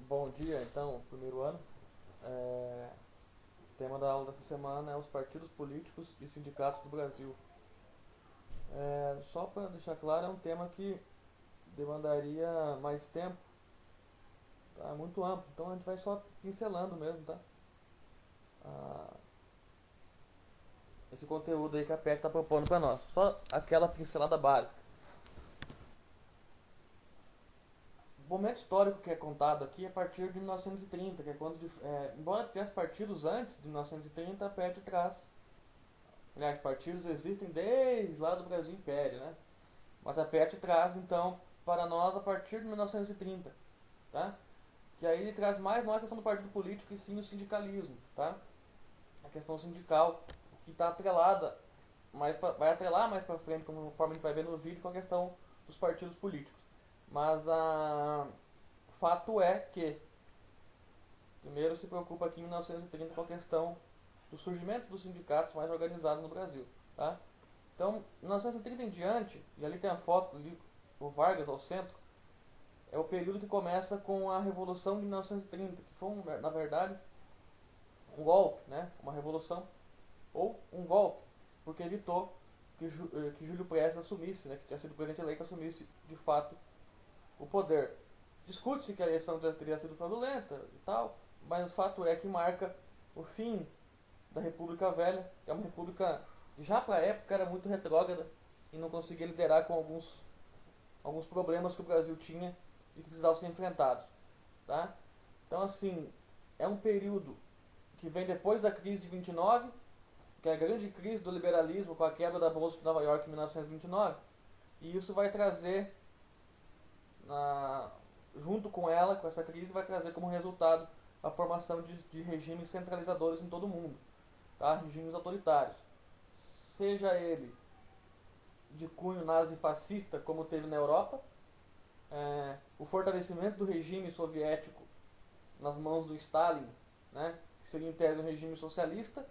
Bom dia, então, primeiro ano. O tema da aula dessa semana é os partidos políticos e sindicatos do Brasil. Só para deixar claro, é um tema que demandaria mais tempo, tá? É muito amplo, então a gente vai só pincelando mesmo, tá? Ah, esse conteúdo aí que a PEC está propondo para nós. Só aquela pincelada básica. O momento histórico que é contado aqui é a partir de 1930, que é quando, embora tivesse partidos antes de 1930, a PEC traz. Aliás, partidos existem desde lá do Brasil Império, né? Mas a PET traz, então, para nós a partir de 1930, tá? Que aí ele traz mais não a questão do partido político e sim o sindicalismo, tá? A questão sindical, que está atrelada, vai atrelar mais para frente, conforme a gente vai ver no vídeo, com a questão dos partidos políticos. Mas o fato é que, primeiro se preocupa aqui em 1930 com a questão do surgimento dos sindicatos mais organizados no Brasil, tá? Então, 1930 em diante, e ali tem a foto ali, o Vargas ao centro, é o período que começa com a Revolução de 1930, que foi, na verdade, um golpe, né? Uma revolução, ou um golpe, porque evitou que Júlio Prestes assumisse, né? Que tinha sido presidente eleito, assumisse de fato o poder. Discute-se que a eleição teria sido fraudulenta e tal, mas o fato é que marca o fim da República Velha, que é uma república já para a época era muito retrógrada e não conseguia liderar com alguns problemas que o Brasil tinha e que precisavam ser enfrentados, tá? Então assim, é um período que vem depois da crise de 29, que é a grande crise do liberalismo com a quebra da Bolsa de Nova York em 1929, e isso vai trazer na, junto com ela, com essa crise, vai trazer como resultado a formação de regimes centralizadores em todo o mundo, tá? Regimes autoritários, seja ele de cunho nazi-fascista, como teve na Europa, o fortalecimento do regime soviético nas mãos do Stalin, né, que seria em tese um regime socialista,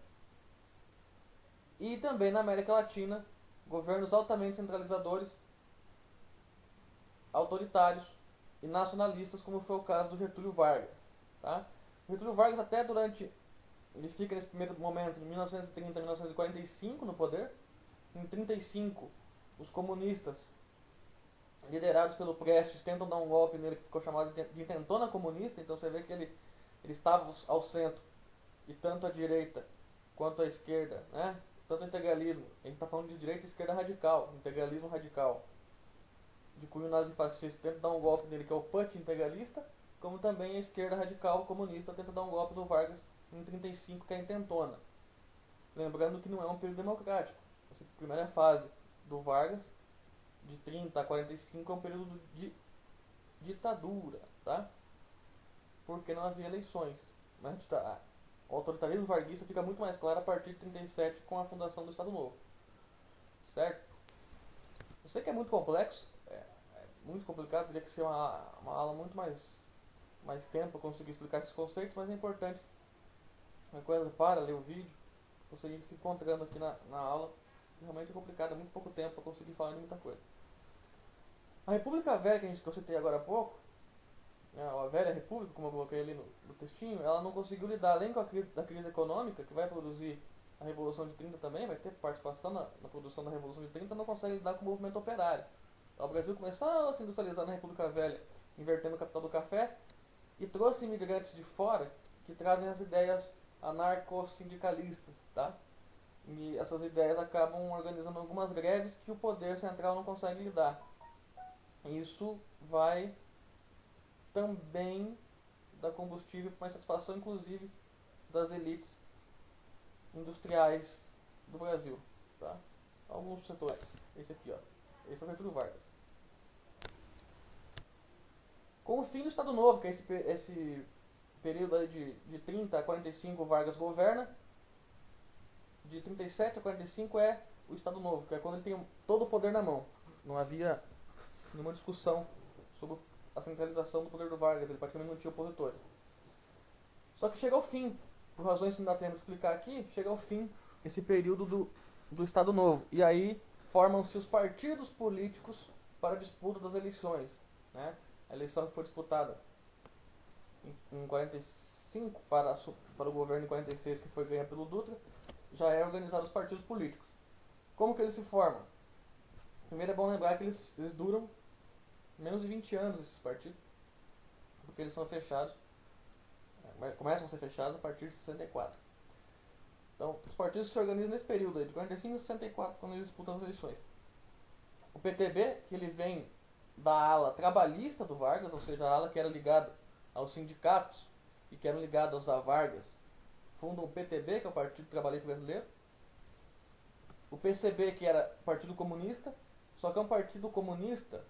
e também na América Latina, governos altamente centralizadores, autoritários e nacionalistas, como foi o caso do Getúlio Vargas. Tá? O Getúlio Vargas até durante ele fica nesse primeiro momento de 1930 a 1945 no poder. Em 35, os comunistas liderados pelo Prestes tentam dar um golpe nele que ficou chamado de intentona comunista. Então você vê que ele estava ao centro e tanto a direita quanto a esquerda, né? Tanto o integralismo, a gente está falando de direita e esquerda radical, integralismo radical, de cunho nazifascista tenta dar um golpe nele que é o Putsch integralista, como também a esquerda radical comunista tenta dar um golpe no Vargas em 35, que é a intentona. Lembrando que não é um período democrático. Essa primeira fase do Vargas, de 30 a 45, é um período de ditadura, tá? Porque não havia eleições. Mas o autoritarismo varguista fica muito mais claro a partir de 37 com a fundação do Estado Novo, certo? Eu sei que é muito complexo, muito complicado, teria que ser uma aula muito mais tempo para conseguir explicar esses conceitos, mas é importante. Uma coisa para ler o vídeo, conseguir se encontrando aqui na aula. Realmente é complicado, é muito pouco tempo para conseguir falar de muita coisa. A República Velha que eu citei agora há pouco, né, a velha república, como eu coloquei ali no textinho, ela não conseguiu lidar, além com a da crise econômica, que vai produzir a Revolução de 30 também, vai ter participação na produção da Revolução de 30, não consegue lidar com o movimento operário. Então, o Brasil começou a se industrializar na República Velha, invertendo o capital do café, e trouxe imigrantes de fora que trazem as ideias anarco-sindicalistas, tá? E essas ideias acabam organizando algumas greves que o poder central não consegue lidar. Isso vai também dar combustível para uma insatisfação, inclusive, das elites industriais do Brasil, tá? Alguns setores. Esse aqui, ó. Esse é o Getúlio Vargas. Com o fim do Estado Novo, que é esse período aí de 30 a 45, Vargas governa. De 37 a 45 é o Estado Novo, que é quando ele tem todo o poder na mão. Não havia nenhuma discussão sobre a centralização do poder do Vargas, ele praticamente não tinha opositores. Só que chega ao fim, por razões que não dá tempo de explicar aqui, chega ao fim esse período do Estado Novo. E aí formam-se os partidos políticos para a disputa das eleições. Né? A eleição que foi disputada em 45 para o governo em 46, que foi ganho pelo Dutra, já é organizar os partidos políticos. Como que eles se formam? Primeiro é bom lembrar que eles duram menos de 20 anos, esses partidos, porque eles são fechados, começam a ser fechados a partir de 64. Então, os partidos se organizam nesse período aí, de 45 a 64, quando eles disputam as eleições. O PTB, que ele vem da ala trabalhista do Vargas, ou seja, a ala que era ligada aos sindicatos e que eram ligados a Vargas, funda o PTB, que é o Partido Trabalhista Brasileiro. O PCB, que era o Partido Comunista, só que é um partido comunista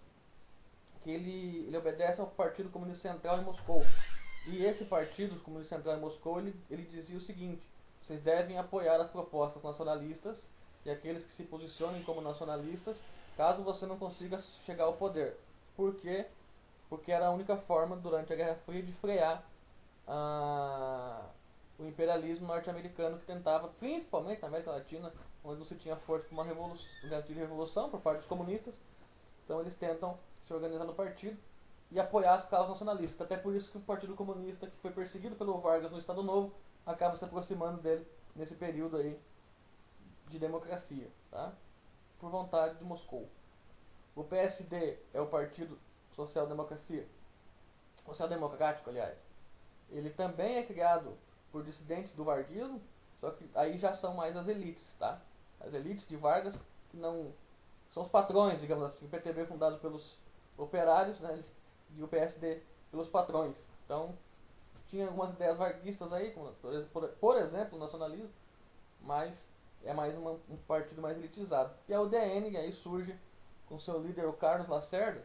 que ele obedece ao Partido Comunista Central em Moscou. E esse Partido Comunista Central em Moscou, ele dizia o seguinte: vocês devem apoiar as propostas nacionalistas e aqueles que se posicionem como nacionalistas, caso você não consiga chegar ao poder. Por quê? Porque era a única forma, durante a Guerra Fria, de frear o imperialismo norte-americano, que tentava, principalmente na América Latina, onde não se tinha força para uma revolução por parte dos comunistas. Então eles tentam se organizar no partido e apoiar as causas nacionalistas. Até por isso que o Partido Comunista, que foi perseguido pelo Vargas no Estado Novo, acaba se aproximando dele nesse período aí de democracia, tá? Por vontade de Moscou. O PSD é o Partido Social-Democrático, aliás. Ele também é criado por dissidentes do varguismo, só que aí já são mais as elites, tá? As elites de Vargas, que não são os patrões, digamos assim. O PTB é fundado pelos operários, né? E o PSD pelos patrões. Então, tinha algumas ideias varguistas aí, como, por exemplo, o nacionalismo, mas é mais um partido mais elitizado. E a UDN aí surge com seu líder, o Carlos Lacerda,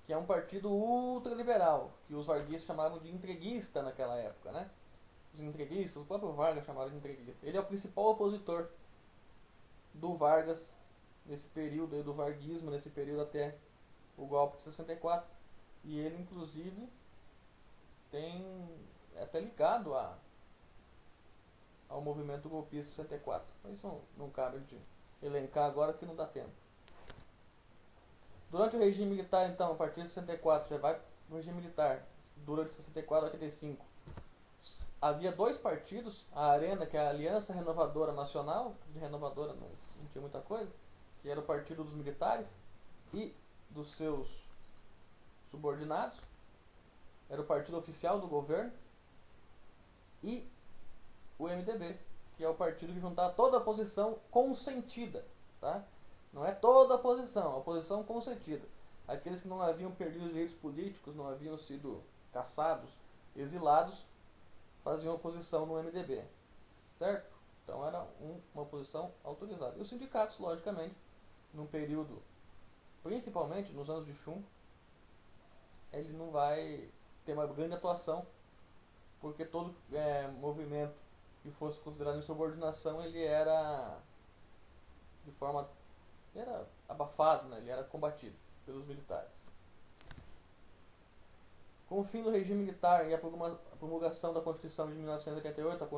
que é um partido ultraliberal, que os varguistas chamavam de entreguista naquela época, né? Os entreguistas, o próprio Vargas chamava de entreguista. Ele é o principal opositor do Vargas nesse período aí, do varguismo, nesse período até o golpe de 64. E ele, inclusive, é até ligado ao movimento golpista 64. Mas isso não cabe de elencar agora, que não dá tempo. Durante o regime militar, então, a partir de 64, já vai no regime militar, dura de 64 a 85. Havia dois partidos, a Arena, que é a Aliança Renovadora Nacional, de renovadora não tinha muita coisa, que era o partido dos militares e dos seus subordinados, era o partido oficial do governo, e o MDB, que é o partido que juntava toda a oposição consentida, tá? Não é toda a oposição consentida. Aqueles que não haviam perdido os direitos políticos, não haviam sido caçados, exilados, faziam oposição no MDB, certo? Então era uma oposição autorizada. E os sindicatos, logicamente, num período, principalmente nos anos de chumbo, ele não vai ter uma grande atuação, porque todo movimento que fosse considerado insubordinação, ele era de forma era abafado, né? Ele era combatido pelos militares. Com o fim do regime militar e a promulgação da Constituição de 1988, a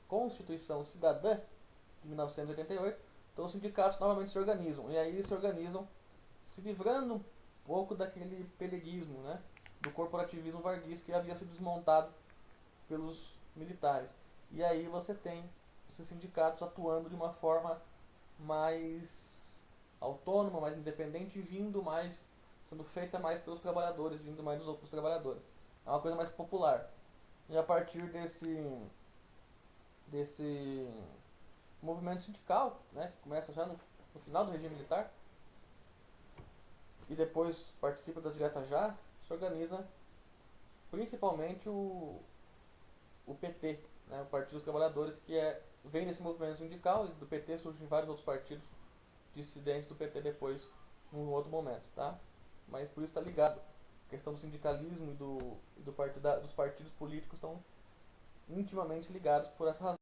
Constituição Cidadã de 1988, então os sindicatos novamente se organizam. E aí eles se organizam se livrando um pouco daquele peleguismo, né? Do corporativismo varguista que havia sido desmontado pelos militares. E aí você tem esses sindicatos atuando de uma forma mais autônoma, mais independente, sendo feita mais pelos trabalhadores, vindo mais dos outros trabalhadores. É uma coisa mais popular. E a partir desse movimento sindical, né, que começa já no final do regime militar, e depois participa da direta já, se organiza principalmente o PT, né, o Partido dos Trabalhadores, que vem desse movimento sindical, e do PT surgem vários outros partidos dissidentes do PT depois, num outro momento, tá? Mas por isso está ligado. A questão do sindicalismo e dos partidos políticos estão intimamente ligados por essa razão.